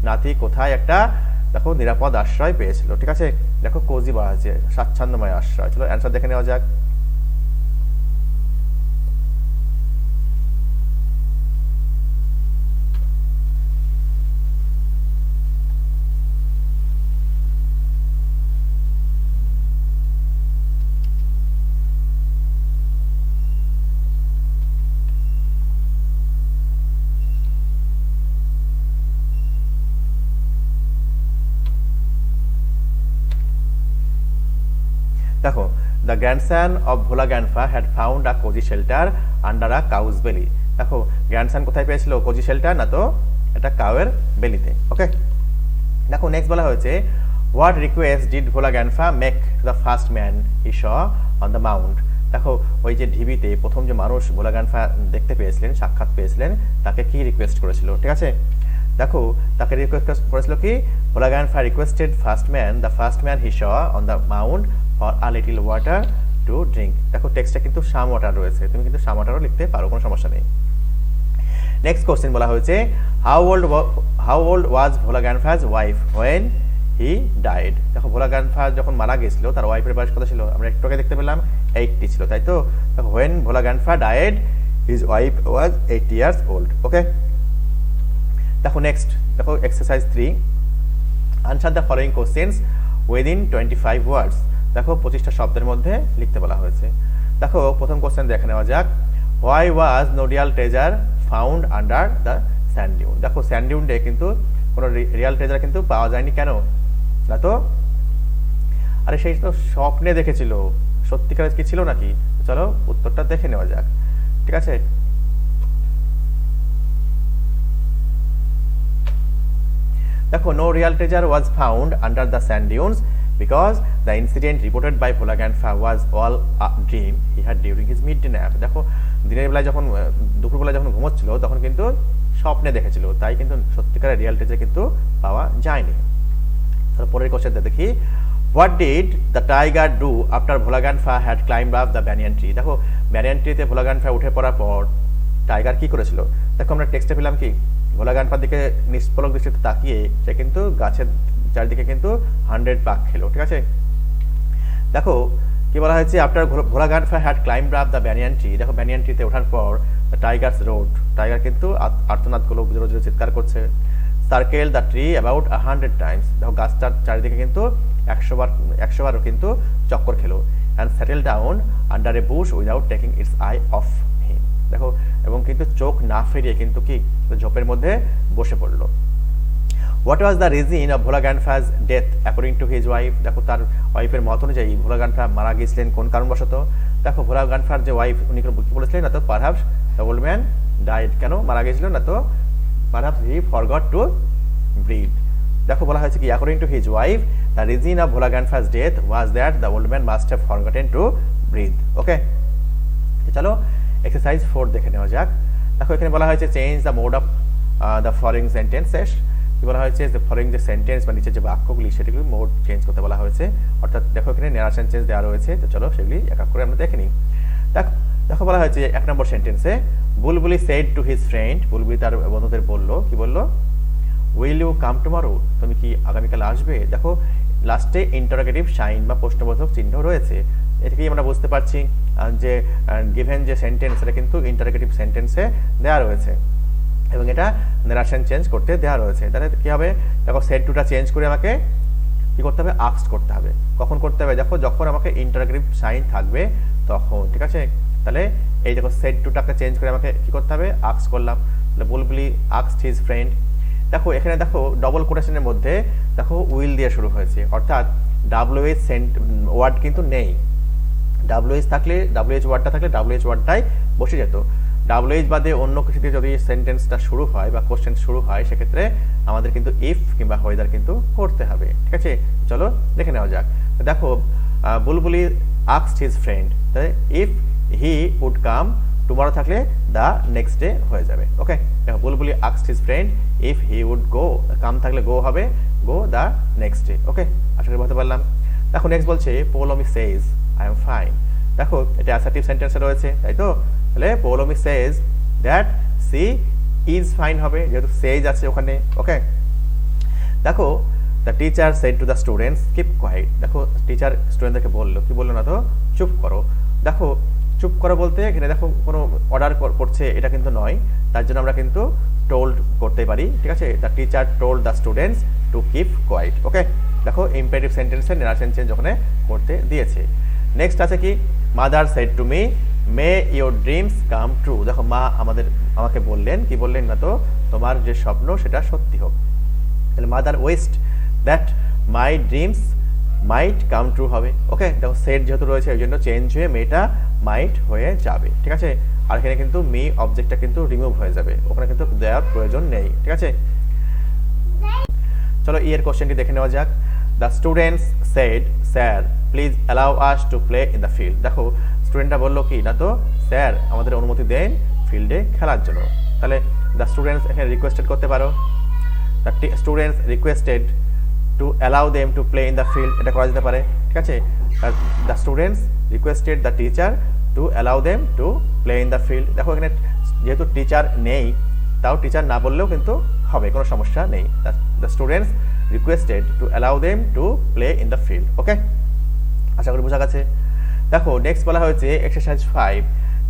নাতি কোথায় একটা দেখো নিরাপদ আশ্রয় পেয়েছিল, ঠিক আছে। দেখো কোজি বলা আছে স্বাচ্ছন্দ্যময় আশ্রয়। চলো অ্যান্সার দেখে নেওয়া যাক। দেখো the grandson of Bhola grandpa had found a cosy shelter under a cow's belly. দেখো গ্র্যান্ডসন কোথায় পেয়েছিল, কোজি শেল্টার না তো এটা কাউয়ের বেলিতে। ওকে, দেখো নেক্সট বলা হয়েছে what request did Bhola grandpa make to the first man he saw on the Mount. দেখো ওই যে ঢিবিতে প্রথম যে মানুষ ভোলা গ্র্যান্ডপা দেখতে পেয়েছিলেন, সাক্ষাৎ পেয়েছিলেন, তাকে কি রিকোয়েস্ট করেছিল, ঠিক আছে। দেখো তাকে রিকোয়েস্ট করেছিল কি, Bhola grandpa requested the first man he saw on the mount for a little water to drink. দেখো টেক্সটে কিন্তু সাম ওয়াটার রয়েছে, তুমি কিন্তু সাম ওয়াটারও লিখতে পারো, কোনো সমস্যা নেই। নেক্সট কোশ্চেন বলা হয়েছে how old was Bhola grandpa's wife when he died. দেখো ভোলা গ্র্যান্ডপা যখন মারা গেছিল তার ওয়াইফের বয়স কত ছিল, আমরা একটু আগে দেখতে পেলাম 80 ছিল, তাই তো। দেখো when Bhola grandpa died his wife was 80 years old. Okay, দেখো নেক্সট দেখো exercise 3, answer the following questions within 25 words. দেখো 25টা শব্দের মধ্যে লিখতে বলা হয়েছে। দেখো প্রথম কোশ্চেন দেখে নেওয়া যাক, why was no real treasure found under the sand dune. দেখো স্যান্ড ডিউনে কিন্তু কোনো রিয়াল ট্রেজার কিন্তু পাওয়া যায়নি, কেন না তো, আরে সেই তো স্বপ্নে দেখেছিল, সত্যিকার কি ছিল নাকি। চলো উত্তরটা দেখে নেওয়া যাক, ঠিক আছে। দেখো no real treasure was found under the sand dunes because the incident reported by Bhola Grandpa was all a dream he had during his midday nap। দেখো দিনের বেলায় যখন দুপুরবেলা যখন ঘুমোচ্ছিল তখন কিন্তু স্বপ্নে দেখেছিল, তাই কিন্তু সত্যিকারের রিয়াল ট্রেজার কিন্তু পাওয়া যায়নি। তাহলে পরের কোশ্চেনটা দেখি, what did the tiger do after Bhola grandpa had climbed up the banyan tree. দেখো ব্যানিয়ান ট্রিতে ভোলা গ্র্যান্ডপা উঠে পড়ার পর টাইগার কি করেছিল। দেখো আমরা টেক্সটে পেলাম কি, ভোলা গ্র্যান্ডপার দিকে নিষ্পলক দৃষ্টিতে তাকিয়ে সে কিন্তু গাছের চারিদিকে কিন্তু 100 পাক খেলো, ঠিক আছে। দেখো কি বলা হয়েছে, after Bhola grandpa had climbed up the banyan tree. দেখো ব্যানিয়ান ট্রিতে ওঠার পর টাইগার্স রোড, টাইগার কিন্তু আর্তনাদ গুলো জোরে জোরে চিৎকার করছে। Circle the tree about 100 times. দেখো গাছটার চারিদিকে কিন্তু 100 বার কিন্তু চক্কর খেলো। And settle down under a bush without taking it's I of him. দেখো এবং কিন্তু চোখ না ফিরিয়ে কিন্তু কি ঝোপের মধ্যে বসে পড়লো। What was the reason of Bhola grandpa's death according to his wife. দেখো তার ওয়াইফের মত অনুযায়ী ভোলা গ্র্যান্ডপা মারা গিয়েছিলেন কোন কারণবশত। দেখো ভোলা গ্র্যান্ডপার যে ওয়াইফ উনি কি বলেছিলেন, না তো perhaps the old man died, কেন মারা গিয়েছিলেন, না তো perhaps he forgot to breathe. দেখো বলা হয়েছে কি, according to his wife the reason of Bhola grandpa's death was that the old man must have forgotten to breathe. Okay, চলো এক্সারসাইজ 4 দেখে নেওয়া যাক। দেখো এখানে বলা হয়েছে change the mode of the following sentences. কি বলা হয়েছে, যে ফলোইং যে সেন্টেন্স বা নিচের যে বাক্যগুলি সেগুলি মোড চেঞ্জ করতে বলা হয়েছে। অর্থাৎ দেখো এখানে ন্যারেশন চেঞ্জ দেওয়া রয়েছে, তো চলো সেগুলি এক এক করে আমরা দেখে নিই। দেখো বলা হয়েছে 1 নম্বর সেন্টেন্সে, বুলবুলি সেড টু হিজ ফ্রেন্ড। বুলবুলি তার বন্ধুদের বললো, কি বললো, উইল ইউ কাম টুমরো, তুমি কি আগামীকাল আসবে। দেখো লাস্টে ইন্টারোগেটিভ সাইন বা প্রশ্নবোধক চিহ্ন রয়েছে, এটাকেই আমরা বুঝতে পারছি যে গিভেন যে সেন্টেন্স এটা কিন্তু ইন্টারোগেটিভ সেন্টেন্সে দেওয়া রয়েছে। এবং এটা নারেশন চেঞ্জ করতে দেওয়া রয়েছে। তাহলে কি হবে, দেখো সেড টুটা চেঞ্জ করে আমাকে কি করতে হবে, আস্কড করতে হবে। কখন করতে হবে, দেখো যখন আমাকে ইন্টারগ্রেটিভ সাইন থাকবে তখন, ঠিক আছে। তাহলে এই দেখো সেড টুটাকে চেঞ্জ করে আমাকে কি করতে হবে, আস্ক করলাম। তাহলে বুলবুলি আস্কড হিজ ফ্রেন্ড। দেখো এখানে দেখো ডবল কোটেশনের মধ্যে দেখো উইল দিয়ে শুরু হয়েছে, অর্থাৎ WH ওয়ার্ড কিন্তু নেই। WH থাকলে, WH ওয়ার্ডটা থাকলে WH ওয়ার্ডটাই বসে যেত। WH বাদে অন্য কিছু দিয়ে যদি সেন্টেন্সটা শুরু হয় বা কোশ্চেন শুরু হয়, সেক্ষেত্রে আমাদের কিন্তু ইফ কিংবা ওয়েদার কিন্তু করতে হবে, ঠিক আছে। চলো দেখে নেওয়া যাক। দেখো বুলবুলি আস্কড হিজ ফ্রেন্ড, তাহলে if he would come, tomorrow থাকলে দ্য নেক্সট ডে হয়ে যাবে। ওকে, দেখো Bulbuli asked his friend if he would go, come থাকলে গো হবে, go the next day. Okay, আশা করি বলতে পারলাম। দেখো নেক্সট বলছে Paulomi says I am fine. দেখো এটা অ্যাসার্টিভ সেন্টেন্সে রয়েছে, তাই তো। তাহলে Paulomi says that she is fine হবে, যেহেতু সেজ আছে ওখানে। ওকে, দেখো the teacher said to the students keep quiet. দেখো টিচার স্টুডেন্টদেরকে বললো, কি বললো না তো, চুপ করো। দেখো চুপ করো বলতে এখানে দেখো কোনো অর্ডার করছে এটা কিন্তু নয়, তার জন্য আমরা কিন্তু টোল্ড করতে পারি, ঠিক আছে। The teacher told the students to keep quiet. Okay, দেখো ইম্পারেটিভ সেন্টেন্সের নারেশন চেঞ্জ ওখানে করতে দিয়েছে। নেক্সট আছে কি, mother said to me may your dreams come true. দেখো মা আমাকে বললেন, কি বললেন না তো, তোমার যে স্বপ্ন সেটা সত্যি হোক। তাহলে mother wished that my dreams might come true হবে। ওকে, দেখো সেট যেহেতু রয়েছে ওই জন্য চেঞ্জ হয়ে মেয়েটা মাইট হয়ে যাবে, ঠিক আছে। আর এখানে কিন্তু মি অবজেক্টটা কিন্তু রিমুভ হয়ে যাবে, ওখানে কিন্তু দেওয়ার প্রয়োজন নেই, ঠিক আছে। চলো এর কোশ্চেনটি দেখে নেওয়া যাক। The students said sir please allow us to play in the field. দেখো স্টুডেন্টরা বললো কি না তো, স্যার আমাদের অনুমতি দেন ফিল্ডে খেলার জন্য। তাহলে দ্য স্টুডেন্টস এখানে রিকোয়েস্টেড করতে পারো, the students requested to allow them to play in the field, এটা করা যেতে পারে, ঠিক আছে। The students requested the teacher two allow them to play in the field. দেখো এখানে যেহেতু টিচার নেই, তাও টিচার না বললেও কিন্তু হবে, কোনো সমস্যা নেই। The students requested to allow them to play in the field. Okay, আশা করি বোঝা গেছে। দেখো নেক্সট বলা হয়েছে এক্সারসাইজ 5।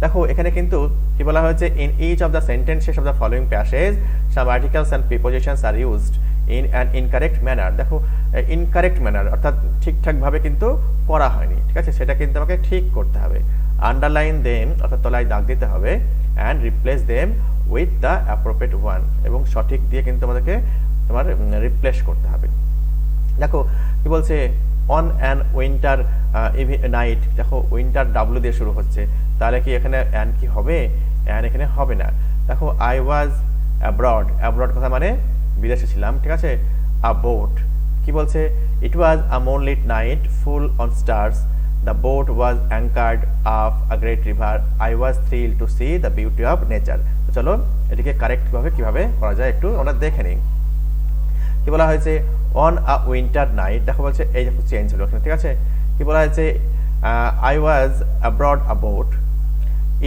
দেখো এখানে কিন্তু কি বলা হয়েছে, in each of the sentences of the following passage some articles and prepositions are used in an incorrect manner. দেখো ইনকারেক্ট ম্যানার অর্থাৎ ঠিকঠাকভাবে কিন্তু করা হয়নি, ঠিক আছে, সেটা কিন্তু আমাকে ঠিক করতে হবে। আন্ডারলাইন দেম অর্থাৎ তলায় দাগ দিতে হবে, and replace them with the appropriate one, এবং সঠিক দিয়ে কিন্তু আমাদেরকে তোমার রিপ্লেস করতে হবে। দেখো কি বলছে, অন অ্যান উইন্টার নাইট। দেখো উইন্টার ডাব্লু দিয়ে শুরু হচ্ছে, তাহলে কি এখানে অ্যান কি হবে, অ্যান এখানে হবে না। দেখো আই ওয়াজ অ্যাব্রড, অ্যাব্রড কথা মানে বিদেশে ছিলাম, ঠিক আছে। আ বোট, কি বলছে, it was a moonlit night full on stars, the boat was anchored off a great river, I was thrill to see the beauty of nature. তো চলো এটিকে কারেক্টভাবে কিভাবে করা যায় একটু আমরা দেখে নিই। কি বলা হয়েছে, অন আ উইন্টার নাইট। দেখো বলছে এই দেখো চেঞ্জ হলো এখানে, ঠিক আছে। কি বলা হয়েছে, I was abroad a boat,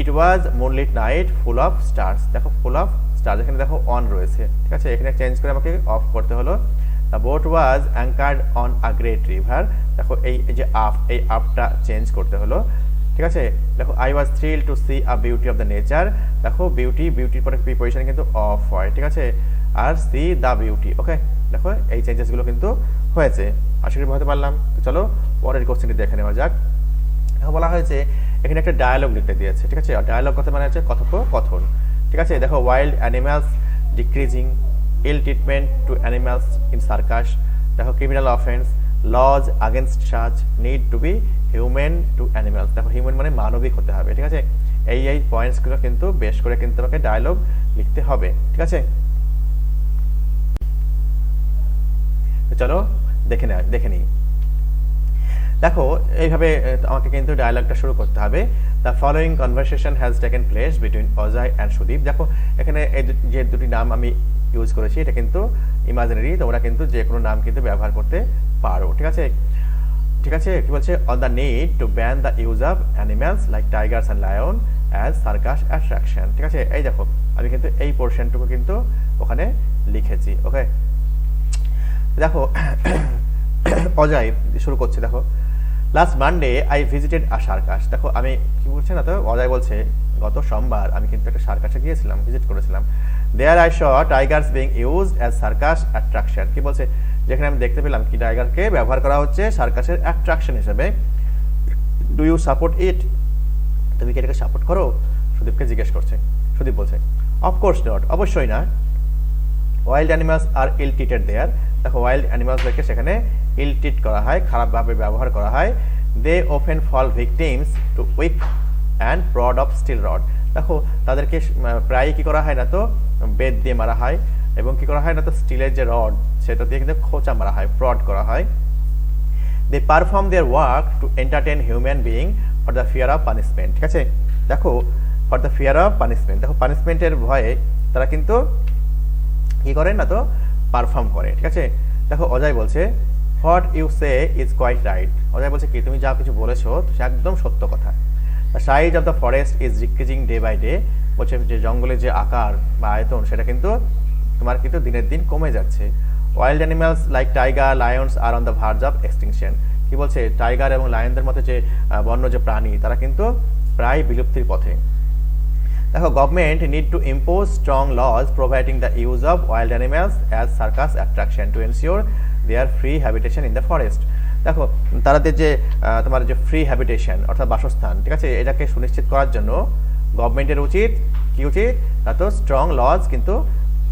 it was moonlit night full of stars. দেখো ফুল অফ স্টার্স এখানে দেখো অন রয়েছে, ঠিক আছে, এখানে চেঞ্জ করে আমাকে অফ করতে হলো। The boat was অ্যাঙ্কার্ড on a great river. দেখো এই যে আপ, এই আপটা চেঞ্জ করতে হলো, ঠিক আছে। দেখো I was thrill to see a beauty of the nature. দেখো বিউটির পরে প্রিপোজিশন কিন্তু অফ হয়, ঠিক আছে, আর সি দ্য বিউটি। ওকে, দেখো এই চেঞ্জেসগুলো কিন্তু হয়েছে, আশা করি বুঝতে পারলাম। তো চলো পরের কোশ্চেনটি দেখে নেওয়া যাক। এখন বলা হয়েছে এখানে একটা ডায়ালগ লিখতে দিয়েছে, ঠিক আছে। ডায়ালগ কথা মানে হচ্ছে কথোপকথন, ঠিক আছে। দেখো wild animals decreasing, ill treatment to animals in circus. দেখো criminal offence, laws against such, need to be human to animals. দেখো হিউম্যান মানে মানবিক হতে হবে, ঠিক আছে। এই পয়েন্টসগুলো কিন্তু বেশ করে কিন্তু আমাকে ডায়ালগ লিখতে হবে, ঠিক আছে। চলো দেখে নিই। দেখো এইভাবে আমাকে কিন্তু ডায়ালগটা শুরু করতে হবে। The following conversation has taken place between Ajay and Sudip. দেখো এখানে এই যে দুটি নাম আমি ইউজ করেছি এটা কিন্তু ইমাজিনারি, তোমরা কিন্তু যে কোনো নাম কিন্তু ব্যবহার করতে পারো, ঠিক আছে। কি বলছে, on the need to ban the use of animals like tigers and lion as circus attraction, ঠিক আছে। এই দেখো আমি কিন্তু এই পোর্শনটুকু কিন্তু ওখানে লিখেছি, ওকে। দেখো অজয় শুরু করছে, দেখো last Monday I visited a circus. দেখো আমি কি বলছি না তো, অজয় বলছে গত সোমবার আমি কিন্তু একটা সার্কাসে গিয়েছিলাম, ভিজিট করেছিলাম। There I saw tigers being used as circus attraction. কি বলছে, যেখানে আমি দেখতে পেলাম কি টাইগারকে ব্যবহার করা হচ্ছে সার্কাসের অ্যাট্রাকশন হিসেবে। Do you support it? তুমি কি এটাকে সাপোর্ট করো? সুদীপকে জিজ্ঞেস করছে। সুদীপ বলছে অফকোর্স নট, অবশ্যই না। ওয়াইল্ড অ্যানিমালস আর ইল ট্রিটেড দেয়ার। দেখো ওয়াইল্ড অ্যানিমালসদেরকে সেখানে ইল ট্রিট করা হয়, খারাপভাবে ব্যবহার করা হয়। They often fall victims to whip and prod of steel rod. দেখো তাদেরকে প্রায়ই কি করা হয় না তো বেদ দিয়ে মারা হয়, এবং কি করা হয় না তো স্টিলের যে রড সেটা দিয়ে কিন্তু খোঁচা মারা হয়, প্রড করা হয়। They perform their work to entertain human being for the fear of punishment. ঠিক আছে, দেখো for the fear of punishment, দেখো পানিশমেন্টের ভয়ে তারা কিন্তু কি করে না তো পারফর্ম করে। ঠিক আছে, দেখো অজয় বলছে what you say is quite right. Ajay বলছে কি তুমি যা কিছু বলেছো সে একদম সত্য কথা। The size of the forest is decreasing day by day. বলছে যে জঙ্গলের যে আকার বা আয়তন সেটা কিন্তু তোমার কিন্তু দিনের দিন কমে যাচ্ছে। Wild animals like tiger lions are on the verge of extinction. কি বলছে, টাইগার এবং লায়নদের মতো যে বন্য যে প্রাণী তারা কিন্তু প্রায় বিলুপ্তির পথে। দেখো government need to impose strong laws providing the use of wild animals as circus attraction to ensure their free habitation in the forest. দেখো তাদের যে তোমার যে ফ্রি হ্যাবিটেশন অর্থাৎ বাসস্থান, ঠিক আছে, এটাকে সুনিশ্চিত করার জন্য গভর্নমেন্টের উচিত কি উচিত না তো স্ট্রং লজ কিন্তু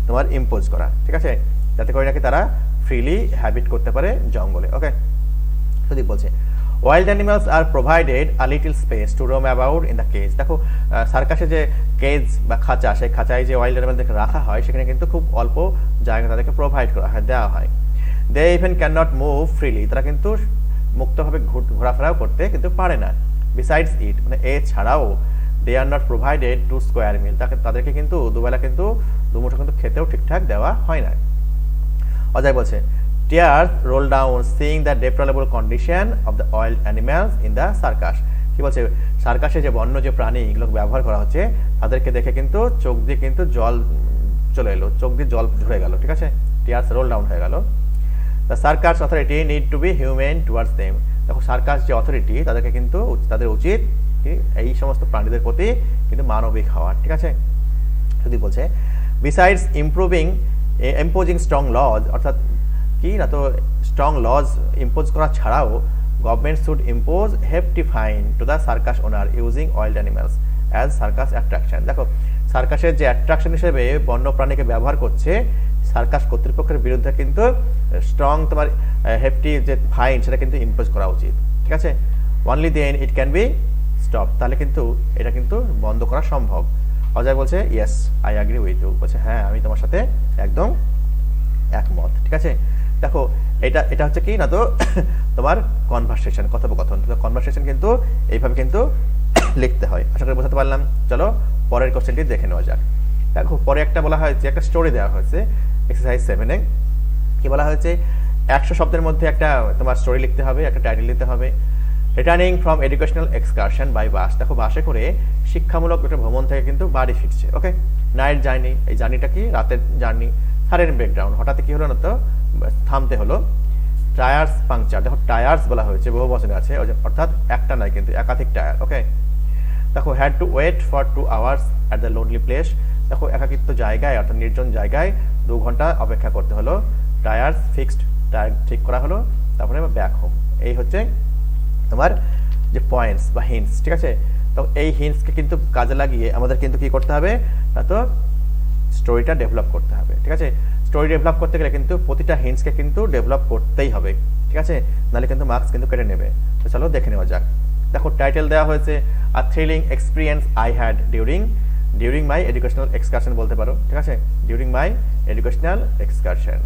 তোমার ইম্পোজ করা। ঠিক আছে, যাতে করে নাকি তারা ফ্রিলি হ্যাবিট করতে পারে জঙ্গলে। ওকে, সুদীপ বলছে wild animals are provided a little space to roam about in the cage. দেখো সার্কাসে যে কেজ বা খাঁচা, সেই খাঁচায় যে ওয়াইল্ড অ্যানিমালদেরকে রাখা হয় সেখানে কিন্তু খুব অল্প জায়গা তাদেরকে প্রোভাইড করা হয়, দেওয়া হয়। They even can not move freely, তারা কিন্তু মুক্তভাবে ঘোরাফেরাও করতে কিন্তু পারে না। বিসাইডস ইট, মানে এছাড়াও they are not provided to square meal, তাদেরকে কিন্তু দুবেলা কিন্তু দুমুঠো কিন্তু খেতেও ঠিকঠাক দেওয়া হয় না। অজয় বলছে tears roll down seeing the deplorable condition of the wild animals in the circus। কি বলছে, সার্কাসে যে বন্য যে প্রাণী এগুলো ব্যবহার করা হচ্ছে তাদেরকে দেখে কিন্তু চোখ দিয়ে কিন্তু জল চলে এলো, চোখ দিয়ে জল ঝরে গেল। ঠিক আছে, tears roll down হয়ে গেল। the circus authority need to be humane towards them। দেখো সার্কাস যে অথরিটি তাদেরকে কিন্তু তাদের উচিত এই সমস্ত প্রাণীদের প্রতি কিন্তু মানবিক হওয়া। ঠিক আছে, যদি বলছে besides imposing strong laws, অর্থাৎ কি না তো স্ট্রং লজ ইম্পোজ করা ছাড়াও government should impose hefty fine to the circus owner using wild animals as circus attraction. দেখো সার্কাসের যে অ্যাট্রাকশন হিসেবে বন্য প্রাণীকে ব্যবহার করছে সার্কাস কর্তৃপক্ষের বিরুদ্ধে কিন্তু স্ট্রং তোমার হেফটি যে ফাইন সেটা কিন্তু ইম্পোজ করা উচিত। ঠিক আছে, only then it can be stop, তাহলে কিন্তু এটা কিন্তু বন্ধ করা সম্ভব। অজয় বলছে yes I agree with you, বলছে হ্যাঁ আমি তোমার সাথে একদম একমত। ঠিক আছে, দেখো এটা হচ্ছে কি না তো তোমার কনভারসেশন, কথোপকথন। কনভারসেশন কিন্তু এইভাবে কিন্তু লিখতে হয়। আশা করি বোঝাতে পারলাম। চলো পরের কোশ্চেনটি দেখে নেওয়া যাক। দেখো পরে একটা বলা হয়েছে, একটা স্টোরি দেওয়া হয়েছে এক্সারসাইজ 7-এ। কি বলা হয়েছে, 100 শব্দের মধ্যে একটা তোমার স্টোরি লিখতে হবে, একটা টাইটেল দিতে হবে। Returning from educational excursion by bus. দেখো বাসে করে শিক্ষামূলক একটা ভ্রমণ থেকে কিন্তু বাড়ি ফিরছে। ওকে, নাইট জার্নি, এই জার্নিটা কি রাতের জার্নি। সাডেন ব্রেকডাউন, হঠাৎ কি হলো না তো থামতে হলো। টায়ার্স পাংচার, দেখো টায়ার্স বলা হয়েছে বহু বচনে আছে, অর্থাৎ একটা নয় কিন্তু একাধিক টায়ার। ওকে, দেখো had to wait for 2 hours at the lonely place. দেখো একাকিত্ব জায়গায় অর্থাৎ নির্জন জায়গায় 2 ঘন্টা অপেক্ষা করতে হলো। টায়ার্স ফিক্সড, টায়ার ঠিক করা হলো, তারপরে ব্যাক হোম। এই হচ্ছে তোমার যে পয়েন্টস বা হিন্টস। ঠিক আছে, তো এই হিন্টসকে কিন্তু কাজে লাগিয়ে আমাদের কিন্তু কি করতে হবে না তো স্টোরিটা ডেভেলপ করতে হবে। ঠিক আছে, স্টোরি ডেভেলপ করতে গেলে কিন্তু প্রতিটা হিন্টসকে কিন্তু ডেভেলপ করতেই হবে। ঠিক আছে, নাহলে কিন্তু মার্কস কিন্তু কেটে নেবে। তো চলো দেখে নেওয়া যাক। দেখো টাইটেল দেওয়া হয়েছে a thrilling experience I had during my educational excursion বলতে পারো। ঠিক আছে, ডিউরিং মাই এডুকেশনাল এক্সকারশন,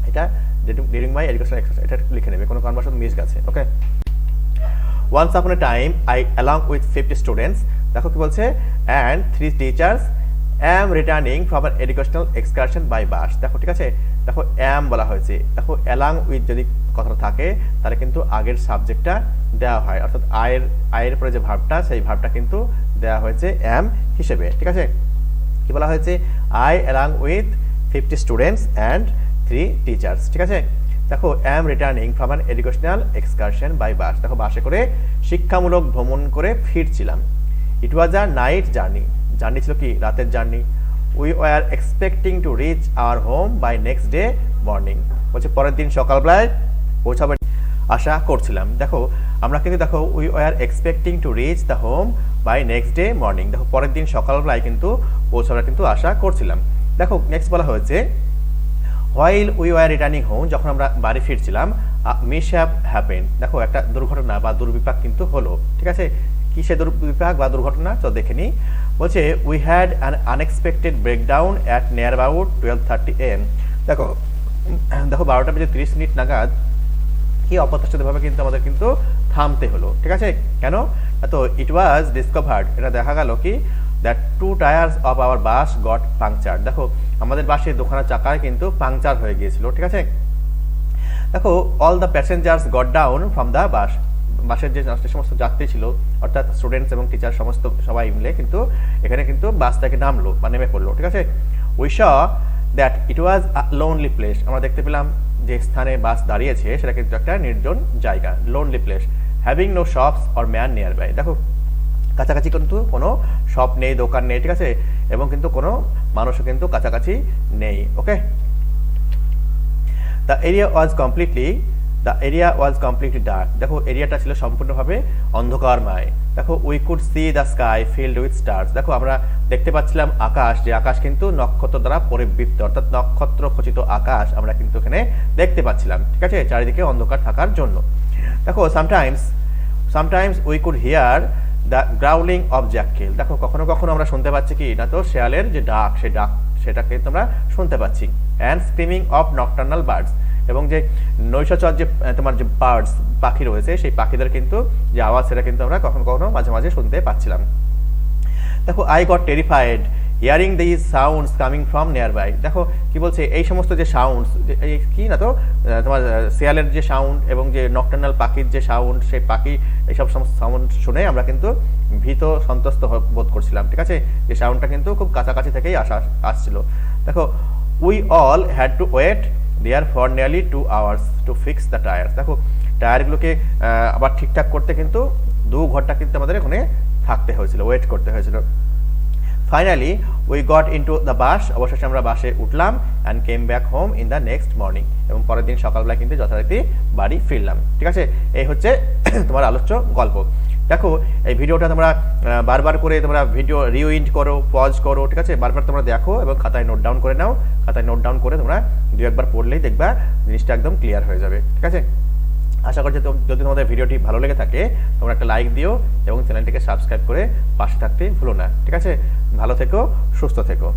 এটা ডিউরিং মাই এডুকেশনাল এক্সকারশন এটা লিখে নেবে, কোনো কনভার্সন মিস গেছে। Okay, once upon a time I along with 50 students. দেখো কি বলছে and 3 teachers am returning from an educational excursion by bus। দেখো ঠিক আছে, দেখো am বলা হয়েছে। দেখো along with যদি কথা থাকে তাহলে কিন্তু আগের সাবজেক্টটা দেওয়া হয়, অর্থাৎ আয়ের পরে যে ভার্বটা সেই ভার্বটা কিন্তু দেওয়া হয়েছে am হিসেবে। ঠিক আছে, কি বলা হয়েছে I along with 50 students and 3 teachers। ঠিক আছে, দেখো am returning from an educational excursion by bus। দেখো বাসে করে শিক্ষামূলক ভ্রমণ করে ফিরছিলাম। It was a night journey, journey ছিল কি রাতের journey. We were expecting to reach our home by next day morning. বলছে পরের দিন সকালবেলায় পৌঁছাবে আশা করছিলাম। দেখো আমরা কিন্তু দেখো we were expecting to reach the home by next day morning, দেখো পরের দিন সকালবেলায় কিন্তু পৌঁছাবার কিন্তু আশা করছিলাম। দেখো নেক্সট বলা হয়েছে while we were returning home, যখন আমরা বাড়ি ফিরছিলাম মিসহ্যাপ হ্যাপেন্ড, দেখো একটা দুর্ঘটনা বা দুর্বিপাক কিন্তু হলো। ঠিক আছে, কি সে দুর্বিপাক বা দুর্ঘটনা তো দেখে নিই। বলছে we had an unexpected breakdown at near about 12:30 AM। দেখো 12:30 নাগাদ কি অপ্রত্যাশিতভাবে কিন্তু আমাদের কিন্তু থামতে হলো। ঠিক আছে, কেন? তো ইট ওয়াজ ডিসকভার্ড, এটা দেখা গেল কি that 2 tyres of our bus goat puncture. দেখো আমাদের বাসের দুখানা চাকায় কিন্তু পাংচার হয়ে গিয়েছিল। ঠিক আছে, দেখো all the passengers got down from the bus, বাসের যে সমস্ত যাত্রী ছিল অর্থাৎ স্টুডেন্টস এবং টিচার সমস্ত সবাই মিলে কিন্তু এখানে কিন্তু বাস থেকে নামলো বা নেমে পড়লো। ঠিক আছে, we saw that it was a lonely place, আমরা দেখতে পেলাম যে স্থানে বাস দাঁড়িয়েছে সেটা কিন্তু একটা নির্জন জায়গা, lonely place, having no shops or man nearby. দেখো কাছাকাছি কিন্তু কোনো শপ নেই, দোকান নেই। ঠিক আছে, এবং কিন্তু কোনো মানুষও কিন্তু কাছাকাছি নেই। Okay, the area was completely dark, দেখো এরিয়াটা ছিল সম্পূর্ণভাবে অন্ধকারময়। দেখো we could see the sky filled with stars, দেখো আমরা দেখতে পাচ্ছিলাম আকাশ, যে আকাশ কিন্তু নক্ষত্র দ্বারা পরিবৃত্ত, অর্থাৎ নক্ষত্র খচিত আকাশ আমরা কিন্তু এখানে দেখতে পাচ্ছিলাম। ঠিক আছে, চারিদিকে অন্ধকার থাকার জন্য। দেখো sometimes we could hear the growling of jackal, দেখো কখনো কখনো আমরা শুনতে পাচ্ছি কি না তো শেয়ালের যে ডাক, সেটা কিন্তু আমরা শুনতে পাচ্ছি। And screaming of nocturnal birds, এবং যে নৈশচর যে তোমার যে বার্ডস পাখি রয়েছে সেই পাখিদের কিন্তু যে আওয়াজ সেটা কিন্তু আমরা কখনো কখনো মাঝে মাঝে শুনতে পাচ্ছিলাম। দেখো I got terrified hearing this sounds coming from nearby, দেখো কি বলছে এই সমস্ত যে সাউন্ডস, কি না তো তোমার শেয়ালের যে সাউন্ড এবং যে নকটার্নাল পাখির যে সাউন্ড, সেই পাখি এইসব সমস্ত সাউন্ড শুনে আমরা কিন্তু ভীত সন্ত্রস্ত বোধ করছিলাম। ঠিক আছে, যে সাউন্ডটা কিন্তু খুব কাছাকাছি থেকেই আসছিল। দেখো we all had to wait there for nearly 2 hours to fix the tyres, দেখো টায়ারগুলোকে আবার ঠিকঠাক করতে কিন্তু 2 ঘন্টা কিন্তু আমাদের ওখানে থাকতে হয়েছিল, ওয়েট করতে হয়েছিল। Finally we got into the bus, অবশেষে আমরা বাসে উঠলাম and came back home in the next morning, এবং পরের দিন সকালবেলা কিন্তু যথারীতি বাড়ি ফিরলাম। ঠিক আছে, এই হচ্ছে তোমার আলোচ্য গল্প। দেখো এই ভিডিওটা তোমরা বারবার করে তোমরা ভিডিও রিউইন্ড করো, পজ করো। ঠিক আছে, বারবার তোমরা দেখো এবং খাতায় নোট ডাউন করে নাও। খাতায় নোট ডাউন করে তোমরা 2-1বার পড়লেই দেখবা জিনিসটা একদম ক্লিয়ার হয়ে যাবে। ঠিক আছে, আশা করছি যদি তোমাদের ভিডিওটি ভালো লেগে থাকে তোমরা একটা লাইক দিও এবং চ্যানেলটিকে সাবস্ক্রাইব করে পাশে থাকতে ভুলো না। ঠিক আছে, ভালো থেকো, সুস্থ থেকো।